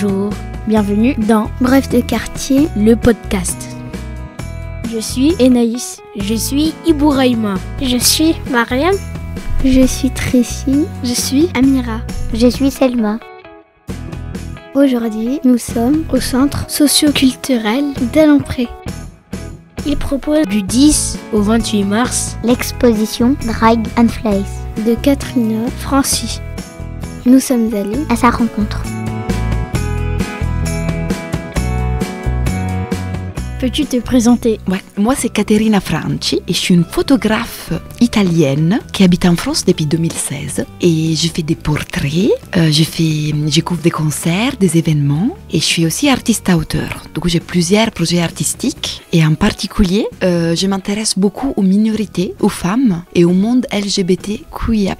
Bonjour, bienvenue dans Bref de quartier, le podcast. Je suis Enaïs. Je suis Ibouraïma. Je suis Mariam. Je suis Tracy. Je suis Amira. Je suis Selma. Aujourd'hui, nous sommes au centre socio-culturel d'Alempré. Il propose du 10 au 28 mars l'exposition Drag and Flies de Katrina Francy. Nous sommes allés à sa rencontre. Peux-tu te présenter? Ouais, moi c'est Caterina Franci et je suis une photographe italienne qui habite en France depuis 2016 et je fais des portraits, je couvre des concerts, des événements et je suis aussi artiste-auteur. Donc j'ai plusieurs projets artistiques et en particulier je m'intéresse beaucoup aux minorités, aux femmes et au monde LGBTQIA+.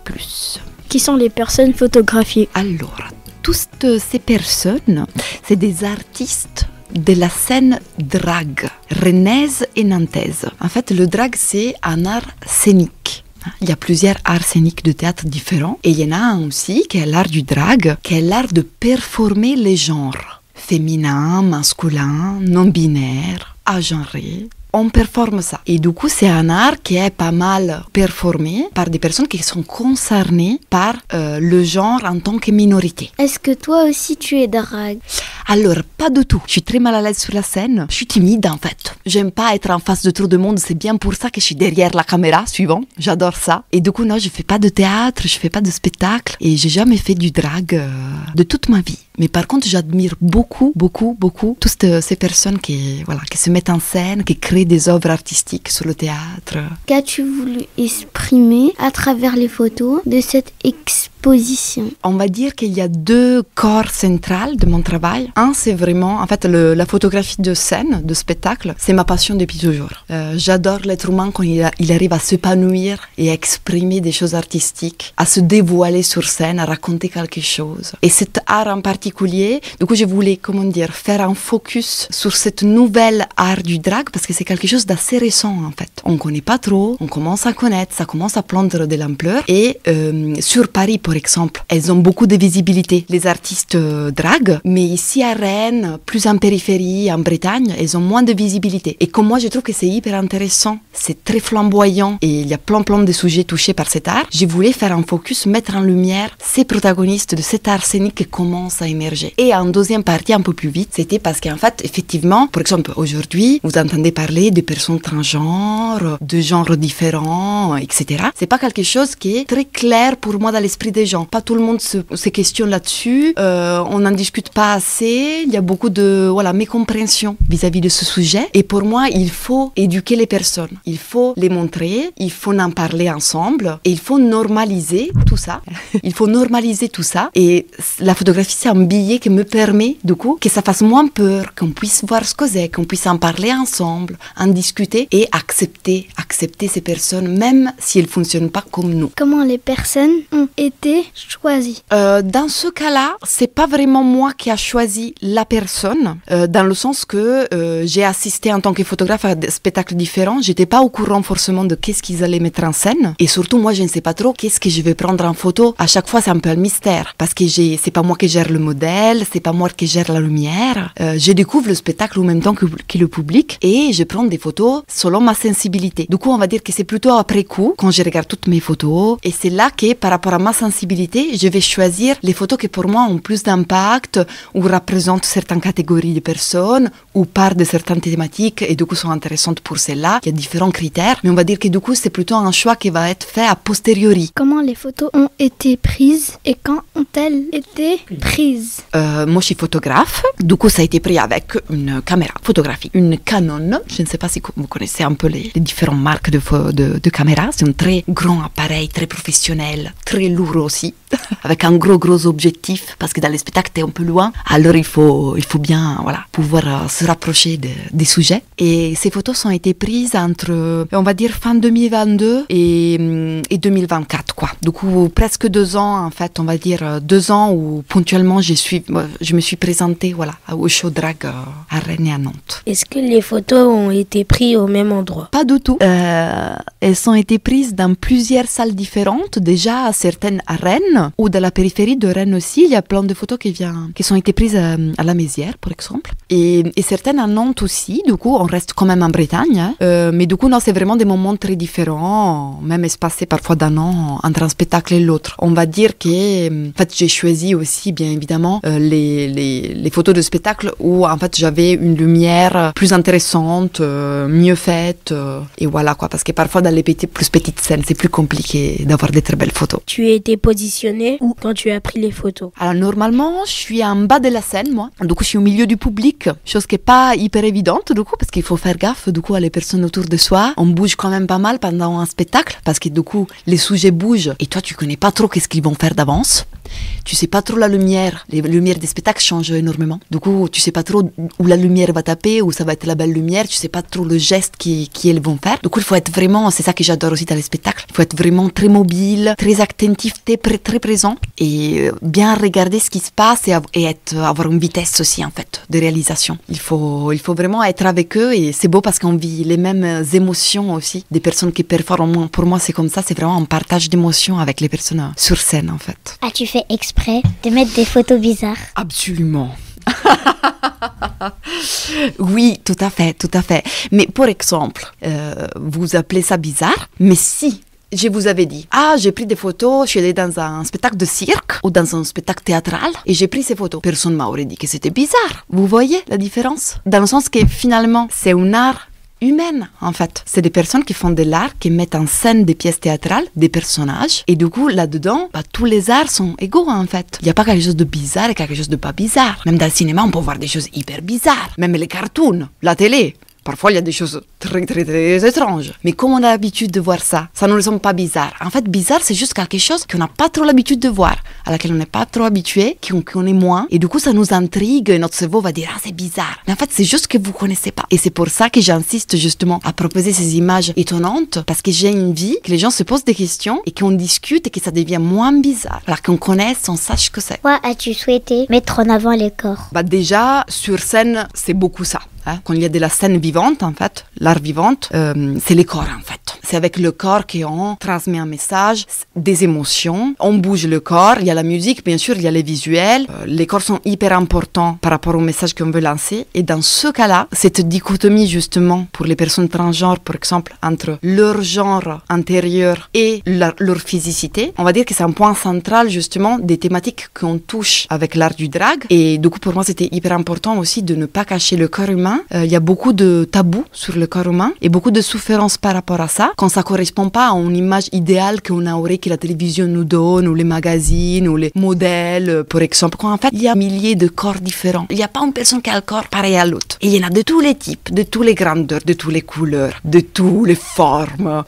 Qui sont les personnes photographiées? Alors, toutes ces personnes, c'est des artistes de la scène drag, rennaise et nantaise. En fait, le drag, c'est un art scénique. Il y a plusieurs arts scéniques de théâtre différents. Et il y en a un aussi qui est l'art du drag, qui est l'art de performer les genres. Féminin, masculin, non-binaire, agenré. On performe ça. Et du coup, c'est un art qui est pas mal performé par des personnes qui sont concernées par le genre en tant que minorité. Est-ce que toi aussi tu es drag? Alors, pas du tout. Je suis très mal à l'aise sur la scène. Je suis timide en fait. J'aime pas être en face de trop de monde. C'est bien pour ça que je suis derrière la caméra, suivant. J'adore ça. Et du coup, non, je fais pas de théâtre, je fais pas de spectacle. Et j'ai jamais fait du drag de toute ma vie. Mais par contre, j'admire beaucoup toutes ces personnes qui se mettent en scène, qui créent des œuvres artistiques sur le théâtre. Qu'as-tu voulu exprimer à travers les photos de cette exposition? On va dire qu'il y a deux corps centraux de mon travail. Un, c'est vraiment, en fait, la photographie de scène, de spectacle, c'est ma passion depuis toujours. J'adore l'être humain quand il arrive à s'épanouir et à exprimer des choses artistiques, à se dévoiler sur scène, à raconter quelque chose. Et cet art en particulier, du coup, je voulais, faire un focus sur cette nouvelle art du drag parce que c'est quelque chose d'assez récent, en fait. On ne connaît pas trop, on commence à connaître, ça commence à prendre de l'ampleur. Et sur Paris, par exemple, elles ont beaucoup de visibilité, les artistes drag, mais ici à Rennes, plus en périphérie, en Bretagne, elles ont moins de visibilité. Et comme moi, je trouve que c'est hyper intéressant, c'est très flamboyant et il y a plein de sujets touchés par cet art. Je voulais faire un focus, mettre en lumière ces protagonistes de cet art scénique qui commence à émerger. Et en deuxième partie, un peu plus vite, c'était parce qu'en fait, effectivement, par exemple, aujourd'hui, vous entendez parler de personnes transgenres, de genres différents, etc. C'est pas quelque chose qui est très clair pour moi dans l'esprit des gens. Pas tout le monde se questionne là-dessus. On n'en discute pas assez. Il y a beaucoup de mécompréhension vis-à-vis de ce sujet. Et pour moi, il faut éduquer les personnes. Il faut les montrer. Il faut en parler ensemble. Et il faut normaliser tout ça. Et la photographie, c'est un billet qui me permet, du coup, que ça fasse moins peur, qu'on puisse voir ce que c'est, qu'on puisse en parler ensemble, en discuter et accepter ces personnes, même si elles ne fonctionnent pas comme nous. Comment les personnes ont été choisies? Dans ce cas-là, c'est pas vraiment moi qui a choisi la personne, dans le sens que j'ai assisté en tant que photographe à des spectacles différents. J'étais pas au courant forcément de qu'est-ce qu'ils allaient mettre en scène. Et surtout, moi, je ne sais pas trop qu'est-ce que je vais prendre en photo. À chaque fois, c'est un peu un mystère. Parce que c'est pas moi qui gère le modèle, c'est pas moi qui gère la lumière. Je découvre le spectacle en même temps que le public et je prends des photos selon ma sensibilité. Du coup, on va dire que c'est plutôt après coup, quand je regarde toutes mes photos. Et c'est là que, par rapport à ma sensibilité, je vais choisir les photos qui pour moi ont plus d'impact ou représentent certaines catégories de personnes ou parlent de certaines thématiques et du coup sont intéressantes pour celles-là. Il y a différents critères, mais on va dire que du coup, c'est plutôt un choix qui va être fait a posteriori. Comment les photos ont été prises et quand ont-elles été prises? Moi, je suis photographe. Du coup, ça a été pris avec une caméra photographique, une Canon. Je ne sais pas si vous connaissez un peu les différentes marques de caméras. C'est un très grand appareil, très professionnel, très lourd aussi, avec un gros objectif, parce que dans les spectacles, t'es un peu loin. Alors, il faut bien pouvoir se rapprocher des sujets. Et ces photos ont été prises entre, on va dire, fin 2022 et 2024, quoi. Du coup, presque 2 ans, en fait, on va dire 2 ans où ponctuellement, je me suis présentée au show drag à Rennes et à Nantes. Est-ce que les photos ont été prises au même endroit? Pas du tout. Elles ont été prises dans plusieurs salles différentes. Déjà, certaines à Rennes, Rennes ou dans la périphérie de Rennes aussi. Il y a plein de photos qui ont été prises à la Mézières, par exemple. Et certaines à Nantes aussi. Du coup, on reste quand même en Bretagne. Hein. Mais du coup, non, c'est vraiment des moments très différents, même espacés parfois d'un an entre un spectacle et l'autre. On va dire que, en fait, j'ai choisi aussi, bien évidemment, les photos de spectacle où, en fait, j'avais une lumière plus intéressante, mieux faite. Et voilà, quoi. Parce que parfois, dans les plus petites scènes, c'est plus compliqué d'avoir des très belles photos. Tu étais positionnée où quand tu as pris les photos? Alors, normalement, je suis en bas de la scène, moi. Du coup, je suis au milieu du public, chose qui n'est pas hyper évidente, du coup, parce qu'il faut faire gaffe, du coup, à les personnes autour de soi. On bouge quand même pas mal pendant un spectacle, parce que du coup, les sujets bougent, et toi, tu connais pas trop qu'est-ce qu'ils vont faire d'avance. Tu sais pas trop la lumière. Les lumières des spectacles changent énormément. Du coup, tu sais pas trop où la lumière va taper, où ça va être la belle lumière. Tu sais pas trop le geste qu'ils vont faire. Du coup, il faut être vraiment, c'est ça que j'adore aussi dans les spectacles. Il faut être vraiment très mobile, très attentif, très présent et bien regarder ce qui se passe et avoir une vitesse aussi, en fait, de réalisation. Il faut vraiment être avec eux et c'est beau parce qu'on vit les mêmes émotions aussi. Des personnes qui performent, pour moi, c'est comme ça. C'est vraiment un partage d'émotions avec les personnes sur scène, en fait. As-tu fait exprès de mettre des photos bizarres? Absolument. Oui, tout à fait. Mais pour exemple, vous appelez ça bizarre, mais si je vous avais dit, j'ai pris des photos, je suis allée dans un spectacle de cirque ou dans un spectacle théâtral et j'ai pris ces photos. Personne ne m'aurait dit que c'était bizarre. Vous voyez la différence? Dans le sens que finalement, c'est un art humaine, en fait. C'est des personnes qui font de l'art, qui mettent en scène des pièces théâtrales, des personnages. Et du coup, là-dedans, tous les arts sont égaux, en fait. Il n'y a pas quelque chose de bizarre et quelque chose de pas bizarre. Même dans le cinéma, on peut voir des choses hyper bizarres. Même les cartoons, la télé. Parfois, il y a des choses très étranges. Mais comme on a l'habitude de voir ça, ça ne nous semble pas bizarre. En fait, bizarre, c'est juste quelque chose qu'on n'a pas trop l'habitude de voir, à laquelle on n'est pas trop habitué, qu'on est moins. Et du coup, ça nous intrigue et notre cerveau va dire « c'est bizarre ». Mais en fait, c'est juste que vous ne connaissez pas. Et c'est pour ça que j'insiste justement à proposer ces images étonnantes, parce que j'ai envie que les gens se posent des questions et qu'on discute et que ça devienne moins bizarre. Alors qu'on connaisse, on sache ce que c'est. Quoi as-tu souhaité mettre en avant les corps? Déjà, sur scène, c'est beaucoup ça. Quand il y a de la scène vivante, en fait, l'art vivante, c'est les corps, en fait. C'est avec le corps qu'on transmet un message, des émotions. On bouge le corps, il y a la musique, bien sûr, il y a les visuels. Les corps sont hyper importants par rapport au message qu'on veut lancer. Et dans ce cas-là, cette dichotomie, justement, pour les personnes transgenres, par exemple, entre leur genre intérieur et leur physicité, on va dire que c'est un point central, justement, des thématiques qu'on touche avec l'art du drag. Et du coup, pour moi, c'était hyper important aussi de ne pas cacher le corps humain. Il y a beaucoup de tabous sur le corps humain et beaucoup de souffrance par rapport à ça, quand ça ne correspond pas à une image idéale qu'on aurait, que la télévision nous donne, ou les magazines, ou les modèles, par exemple. Quand en fait, il y a milliers de corps différents. Il n'y a pas une personne qui a le corps pareil à l'autre. Et il y en a de tous les types, de toutes les grandeurs, de toutes les couleurs, de toutes les formes.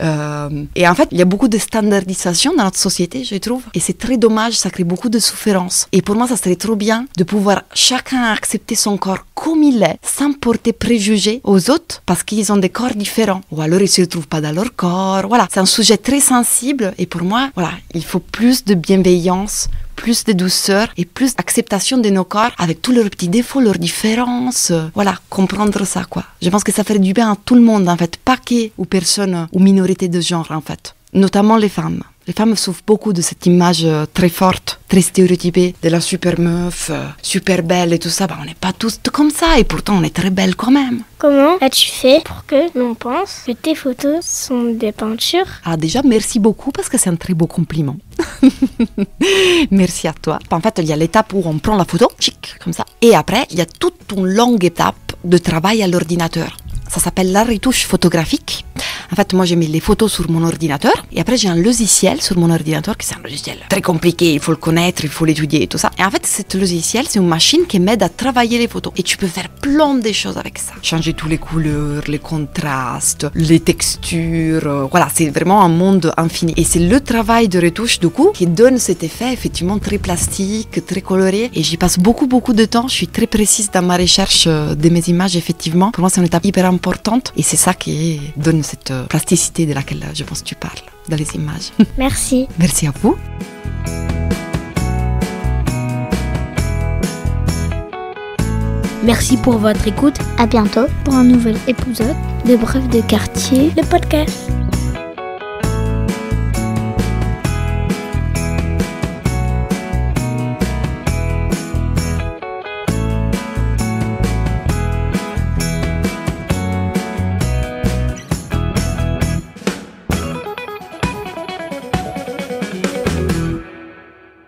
Et en fait, il y a beaucoup de standardisation dans notre société, je trouve. Et c'est très dommage, ça crée beaucoup de souffrance. Et pour moi, ça serait trop bien de pouvoir chacun accepter son corps comme il est, sans porter préjugés aux autres, parce qu'ils ont des corps différents. Ou alors, ils ne se retrouvent pas dans leur corps. Voilà, c'est un sujet très sensible. Et pour moi, voilà, il faut plus de bienveillance, plus de douceur et plus d'acceptation de nos corps avec tous leurs petits défauts, leurs différences. Voilà, comprendre ça, quoi. Je pense que ça ferait du bien à tout le monde, en fait, pas qu'aux personnes ou minorités de genre, en fait. Notamment les femmes. Les femmes souffrent beaucoup de cette image très forte, très stéréotypée, de la super meuf, super belle et tout ça. On n'est pas tous comme ça et pourtant on est très belle quand même. Comment as-tu fait pour que l'on pense que tes photos sont des peintures? Alors déjà, merci beaucoup parce que c'est un très beau compliment. Merci à toi. En fait, il y a l'étape où on prend la photo, chic, comme ça. Et après, il y a toute une longue étape de travail à l'ordinateur. Ça s'appelle la retouche photographique. En fait, moi, j'ai mis les photos sur mon ordinateur et après, j'ai un logiciel sur mon ordinateur qui c'est un logiciel très compliqué. Il faut le connaître, il faut l'étudier et tout ça. Et en fait, ce logiciel, c'est une machine qui m'aide à travailler les photos. Et tu peux faire plein de choses avec ça. Changer toutes les couleurs, les contrastes, les textures. Voilà, c'est vraiment un monde infini. Et c'est le travail de retouche, du coup, qui donne cet effet effectivement très plastique, très coloré. Et j'y passe beaucoup de temps. Je suis très précise dans ma recherche de mes images, effectivement. Pour moi, c'est une étape hyper importante. Et c'est ça qui donne cette plasticité de laquelle je pense que tu parles dans les images. Merci. Merci à vous. Merci pour votre écoute. À bientôt Pour un nouvel épisode de Bref de quartier, Le podcast.